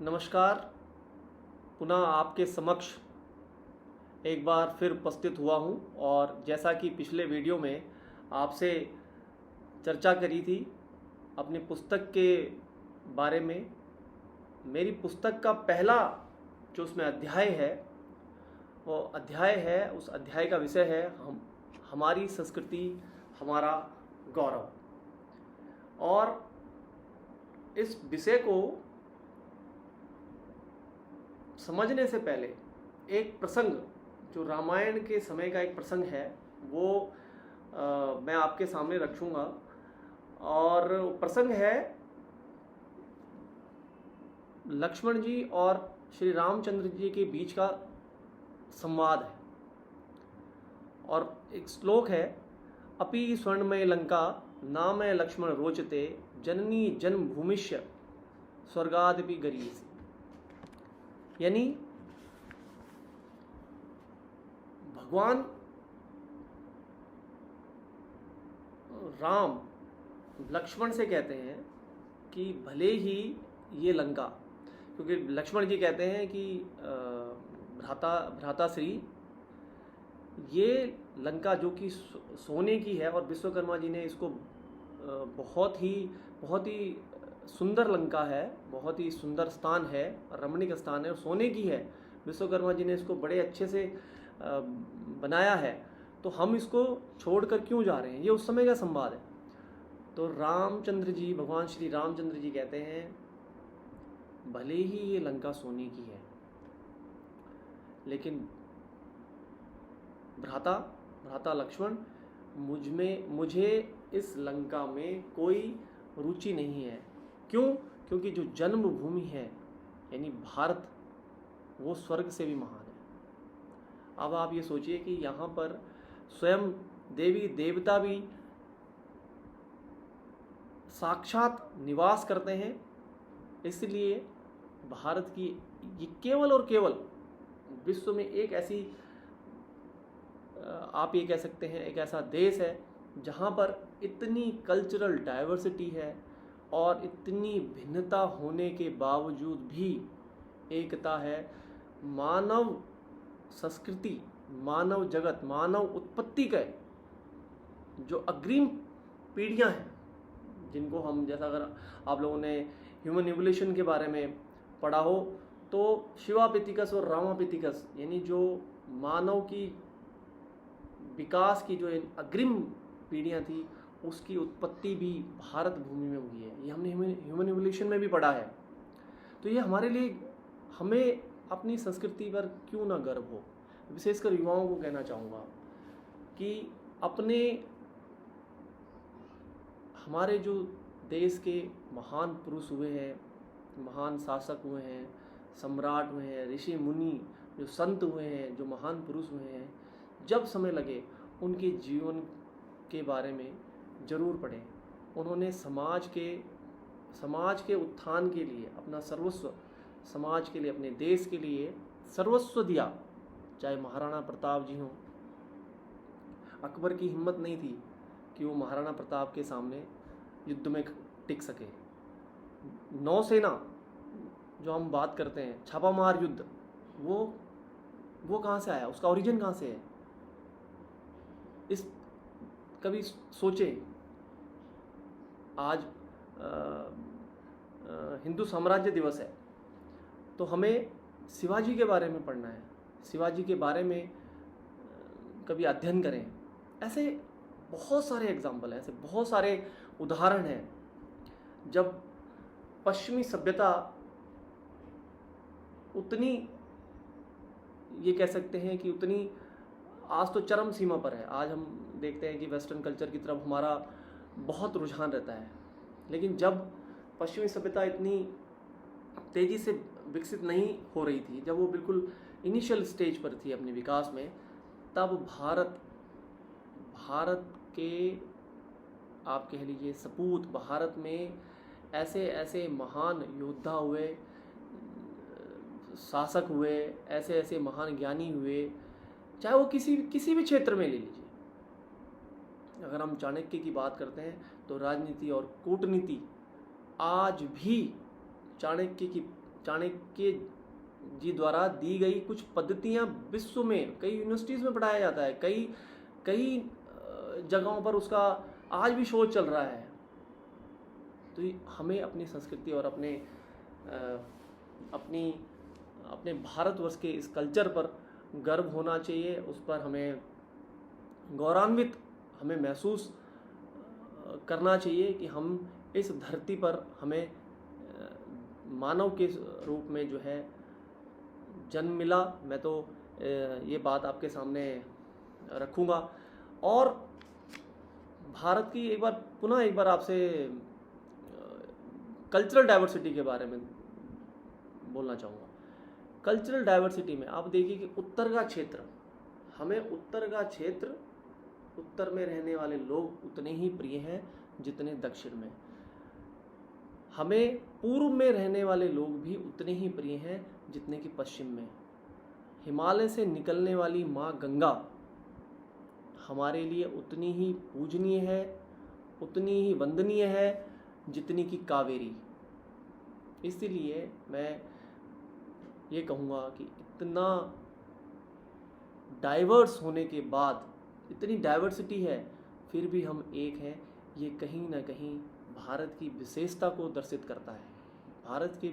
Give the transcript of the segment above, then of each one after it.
नमस्कार। पुनः आपके समक्ष एक बार फिर उपस्थित हुआ हूँ और जैसा कि पिछले वीडियो में आपसे चर्चा करी थी अपनी पुस्तक के बारे में, मेरी पुस्तक का पहला जो उसमें अध्याय है वो अध्याय है, उस अध्याय का विषय है हमारी संस्कृति हमारा गौरव। और इस विषय को समझने से पहले एक प्रसंग जो रामायण के समय का एक प्रसंग है वो मैं आपके सामने रखूँगा। और प्रसंग है लक्ष्मण जी और श्री रामचंद्र जी के बीच का संवाद है। और एक श्लोक है, अपि स्वर्णमय लंका नामय लक्ष्मण रोचते जननी जन्मभूमिष्य स्वर्गादपि गरीयसी। यानी भगवान राम लक्ष्मण से कहते हैं कि भले ही ये लंका, क्योंकि लक्ष्मण जी कहते हैं कि भ्राता श्री ये लंका जो कि सोने की है और विश्वकर्मा जी ने इसको बहुत ही सुंदर लंका है, बहुत ही सुंदर स्थान है, रमणीक स्थान है और सोने की है। विश्वकर्मा जी ने इसको बड़े अच्छे से बनाया है, तो हम इसको छोड़कर क्यों जा रहे हैं। ये उस समय का संवाद है। तो रामचंद्र जी, भगवान श्री रामचंद्र जी कहते हैं भले ही ये लंका सोने की है, लेकिन भ्राता लक्ष्मण मुझे इस लंका में कोई रुचि नहीं है। क्यों? क्योंकि जो जन्मभूमि है यानी भारत, वो स्वर्ग से भी महान है। अब आप ये सोचिए कि यहाँ पर स्वयं देवी देवता भी साक्षात निवास करते हैं। इसलिए भारत की ये केवल और केवल विश्व में एक ऐसी, आप ये कह सकते हैं, एक ऐसा देश है जहाँ पर इतनी कल्चरल डाइवर्सिटी है और इतनी भिन्नता होने के बावजूद भी एकता है। मानव संस्कृति, मानव जगत, मानव उत्पत्ति के जो अग्रिम पीढ़ियां हैं, जिनको हम, जैसा अगर आप लोगों ने ह्यूमन इवोल्यूशन के बारे में पढ़ा हो तो शिवापितिकस और रामापितिकस यानी जो मानव की विकास की जो अग्रिम पीढ़ियां थी उसकी उत्पत्ति भी भारत भूमि में हुई है। ये हमने ह्यूमन इवोल्यूशन में भी पढ़ा है। तो ये हमारे लिए, हमें अपनी संस्कृति पर क्यों ना गर्व हो। विशेषकर युवाओं को कहना चाहूँगा कि अपने, हमारे जो देश के महान पुरुष हुए हैं, महान शासक हुए हैं, सम्राट हुए हैं, ऋषि मुनि जो संत हुए हैं, जो महान पुरुष हुए हैं, जब समय लगे उनके जीवन के बारे में जरूर पढ़ें। उन्होंने समाज के उत्थान के लिए अपना सर्वस्व, समाज के लिए, अपने देश के लिए सर्वस्व दिया। चाहे महाराणा प्रताप जी हों, अकबर की हिम्मत नहीं थी कि वो महाराणा प्रताप के सामने युद्ध में टिक सके। नौसेना जो हम बात करते हैं, छापामार युद्ध, वो कहाँ से आया, उसका ओरिजिन कहाँ से है। इस कभी सोचे, आज हिंदू साम्राज्य दिवस है तो हमें शिवाजी के बारे में पढ़ना है, शिवाजी के बारे में कभी अध्ययन करें। ऐसे बहुत सारे एग्जाम्पल हैं, ऐसे बहुत सारे उदाहरण हैं जब पश्चिमी सभ्यता उतनी, ये कह सकते हैं कि उतनी आज तो चरम सीमा पर है। आज हम देखते हैं कि वेस्टर्न कल्चर की तरफ हमारा बहुत रुझान रहता है, लेकिन जब पश्चिमी सभ्यता इतनी तेज़ी से विकसित नहीं हो रही थी, जब वो बिल्कुल इनिशियल स्टेज पर थी अपने विकास में, तब भारत के, आप कह लीजिए सपूत, भारत में ऐसे ऐसे महान योद्धा हुए, शासक हुए, ऐसे ऐसे महान ज्ञानी हुए, चाहे वो किसी भी क्षेत्र में ले लीजिए। अगर हम चाणक्य की बात करते हैं तो राजनीति और कूटनीति आज भी चाणक्य जी द्वारा दी गई कुछ पद्धतियां विश्व में कई यूनिवर्सिटीज़ में पढ़ाया जाता है, कई कई जगहों पर उसका आज भी शोध चल रहा है। तो हमें अपनी संस्कृति और अपने भारतवर्ष के इस कल्चर पर गर्व होना चाहिए, उस पर हमें गौरवान्वित हमें महसूस करना चाहिए कि हम इस धरती पर हमें मानव के रूप में जो है जन्म मिला। मैं तो ये बात आपके सामने रखूँगा और भारत की पुनः एक बार आपसे कल्चरल डाइवर्सिटी के बारे में बोलना चाहूँगा। कल्चरल डाइवर्सिटी में आप देखिए कि उत्तर का क्षेत्र, हमें उत्तर में रहने वाले लोग उतने ही प्रिय हैं जितने दक्षिण में। हमें पूर्व में रहने वाले लोग भी उतने ही प्रिय हैं जितने कि पश्चिम में। हिमालय से निकलने वाली माँ गंगा हमारे लिए उतनी ही पूजनीय है, उतनी ही वंदनीय है जितनी कि कावेरी। इसलिए मैं ये कहूँगा कि इतना डाइवर्स होने के बाद, इतनी डाइवर्सिटी है, फिर भी हम एक हैं। ये कहीं ना कहीं भारत की विशेषता को दर्शित करता है, भारत की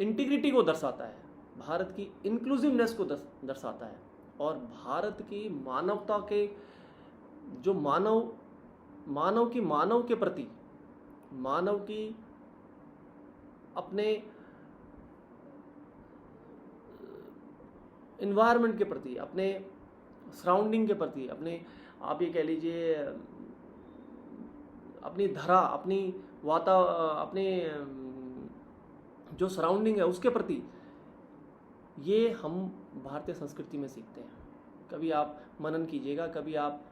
इंटीग्रिटी को दर्शाता है, भारत की इंक्लूसिवनेस को दर्शाता है और भारत की मानवता के जो मानव के प्रति, मानव की अपने इन्वायरमेंट के प्रति, अपने सराउंडिंग के प्रति, अपने आप ये कह लीजिए अपनी धरा, अपने जो सराउंडिंग है उसके प्रति, ये हम भारतीय संस्कृति में सीखते हैं। कभी आप मनन कीजिएगा, कभी आप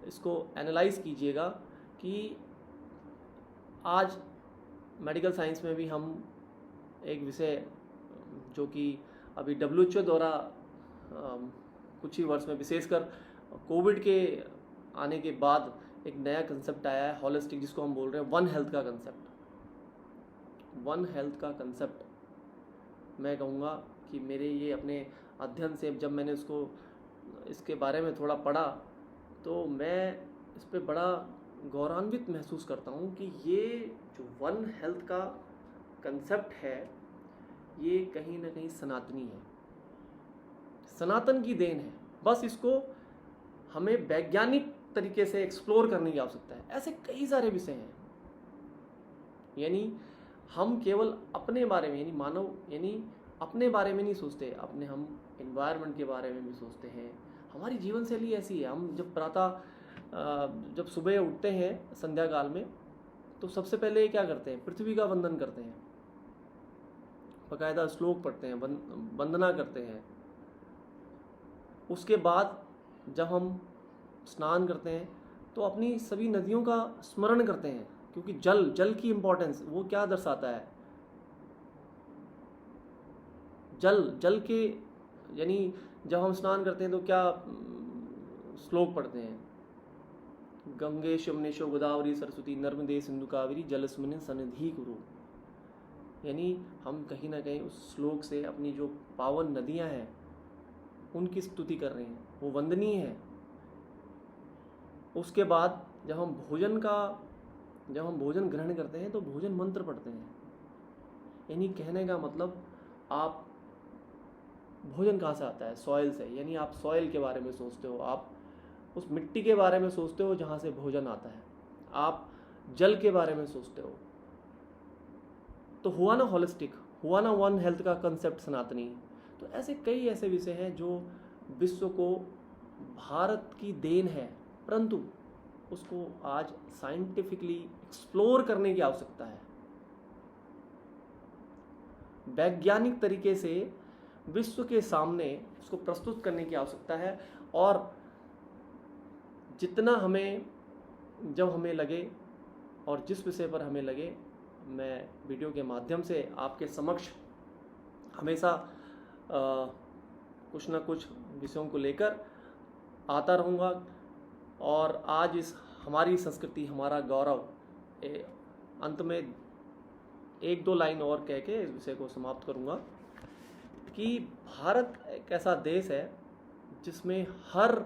इसको एनालाइज कीजिएगा कि आज मेडिकल साइंस में भी हम एक विषय जो कि अभी WHO द्वारा कुछ ही वर्ष में, विशेषकर कोविड के आने के बाद एक नया कंसेप्ट आया है होलिस्टिक, जिसको हम बोल रहे हैं वन हेल्थ का कंसेप्ट। वन हेल्थ का कंसेप्ट मैं कहूँगा कि मेरे ये अपने अध्ययन से जब मैंने इसके बारे में थोड़ा पढ़ा तो मैं इस पर बड़ा गौरवान्वित महसूस करता हूँ कि ये जो वन हेल्थ का कंसेप्ट है ये कहीं ना कहीं सनातनी है, सनातन की देन है। बस इसको हमें वैज्ञानिक तरीके से एक्सप्लोर करने की आवश्यकता है। ऐसे कई सारे विषय हैं, यानी हम केवल अपने बारे में अपने बारे में नहीं सोचते, हम एनवायरनमेंट के बारे में भी सोचते हैं। हमारी जीवन शैली ऐसी है, हम जब सुबह उठते हैं संध्या काल में तो सबसे पहले क्या करते हैं, पृथ्वी का वंदन करते हैं, बाकायदा श्लोक पढ़ते हैं, वंदना करते हैं। उसके बाद जब हम स्नान करते हैं तो अपनी सभी नदियों का स्मरण करते हैं, क्योंकि जल की इम्पोर्टेंस वो क्या दर्शाता है। जल के यानी जब हम स्नान करते हैं तो क्या श्लोक पढ़ते हैं, गंगे यमुनेशो गोदावरी सरस्वती नर्मदे सिंधु कावेरी जलस्मिन् सन्निधि कुरु। यानी हम कहीं ना कहीं उस श्लोक से अपनी जो पावन नदियां हैं उनकी स्तुति कर रहे हैं, वो वंदनीय है। उसके बाद जब हम भोजन ग्रहण करते हैं तो भोजन मंत्र पढ़ते हैं। यानी कहने का मतलब, आप भोजन कहाँ से आता है, सॉइल से, यानी आप सॉइल के बारे में सोचते हो, आप उस मिट्टी के बारे में सोचते हो जहाँ से भोजन आता है, आप जल के बारे में सोचते हो। तो हुआ ना होलिस्टिक, हुआ ना वन हेल्थ का कंसेप्ट सनातनी। तो ऐसे कई ऐसे विषय हैं जो विश्व को भारत की देन है, परंतु उसको आज साइंटिफिकली एक्सप्लोर करने की आवश्यकता है, वैज्ञानिक तरीके से विश्व के सामने उसको प्रस्तुत करने की आवश्यकता है। और जितना जब हमें लगे और जिस विषय पर हमें लगे, मैं वीडियो के माध्यम से आपके समक्ष हमेशा कुछ ना कुछ विषयों को लेकर आता रहूँगा। और आज हमारी संस्कृति, हमारा गौरव, अंत में एक दो लाइन और कह के इस विषय को समाप्त करूँगा कि भारत एक ऐसा देश है जिसमें हर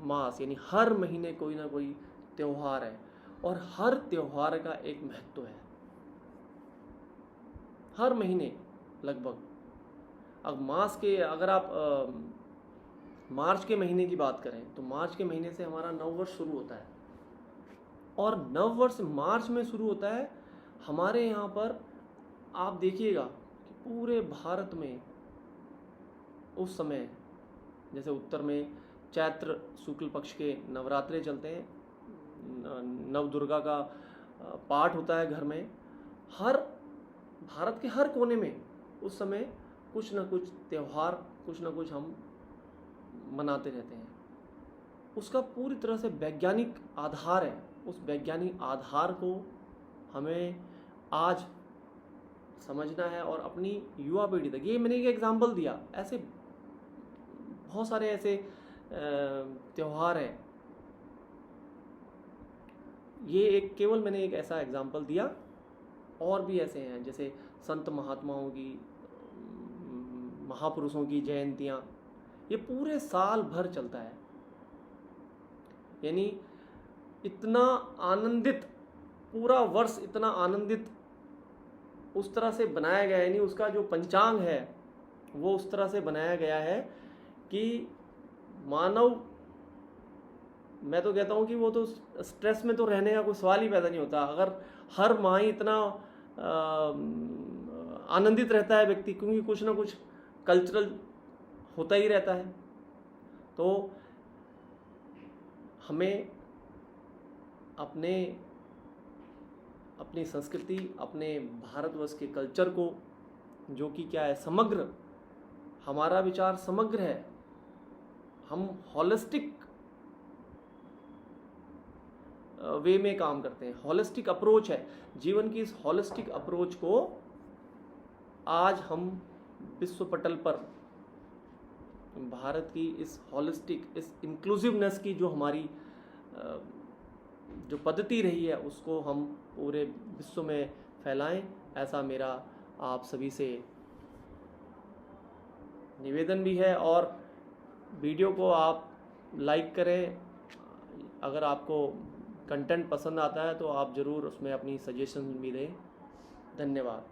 मास यानी हर महीने कोई ना कोई त्यौहार है और हर त्यौहार का एक महत्व है। हर महीने लगभग, अब मास के अगर आप मार्च के महीने की बात करें तो मार्च के महीने से हमारा नववर्ष शुरू होता है और नववर्ष मार्च में शुरू होता है। हमारे यहाँ पर आप देखिएगा कि पूरे भारत में उस समय जैसे उत्तर में चैत्र शुक्ल पक्ष के नवरात्रे चलते हैं, नव दुर्गा का पाठ होता है घर में। हर भारत के हर कोने में उस समय कुछ ना कुछ त्यौहार, कुछ ना कुछ हम मनाते रहते हैं। उसका पूरी तरह से वैज्ञानिक आधार है। उस वैज्ञानिक आधार को हमें आज समझना है और अपनी युवा पीढ़ी तक, ये मैंने एक एग्जाम्पल दिया, ऐसे बहुत सारे ऐसे त्यौहार हैं। ये एक केवल मैंने एक ऐसा एग्जाम्पल दिया, और भी ऐसे हैं जैसे संत महात्माओं की, महापुरुषों की जयंतियाँ, ये पूरे साल भर चलता है। यानी इतना आनंदित, पूरा वर्ष इतना आनंदित उस तरह से बनाया गया है, यानी उसका जो पंचांग है वो उस तरह से बनाया गया है कि मानव, मैं तो कहता हूँ कि वो तो स्ट्रेस में तो रहने का कोई सवाल ही पैदा नहीं होता। अगर हर माह ही इतना आनंदित रहता है व्यक्ति, क्योंकि कुछ ना कुछ कल्चरल होता ही रहता है। तो हमें अपनी संस्कृति, अपने भारतवर्ष के कल्चर को, जो कि क्या है, समग्र, हमारा विचार समग्र है, हम हॉलिस्टिक वे में काम करते हैं, हॉलिस्टिक अप्रोच है जीवन की। इस हॉलिस्टिक अप्रोच को आज हम विश्व पटल पर भारत की इस हॉलिस्टिक, इस इंक्लूसिवनेस की जो हमारी जो पद्धति रही है उसको हम पूरे विश्व में फैलाएं, ऐसा मेरा आप सभी से निवेदन भी है। और वीडियो को आप लाइक करें। अगर आपको कंटेंट पसंद आता है तो आप ज़रूर उसमें अपनी सजेशन भी दें। धन्यवाद।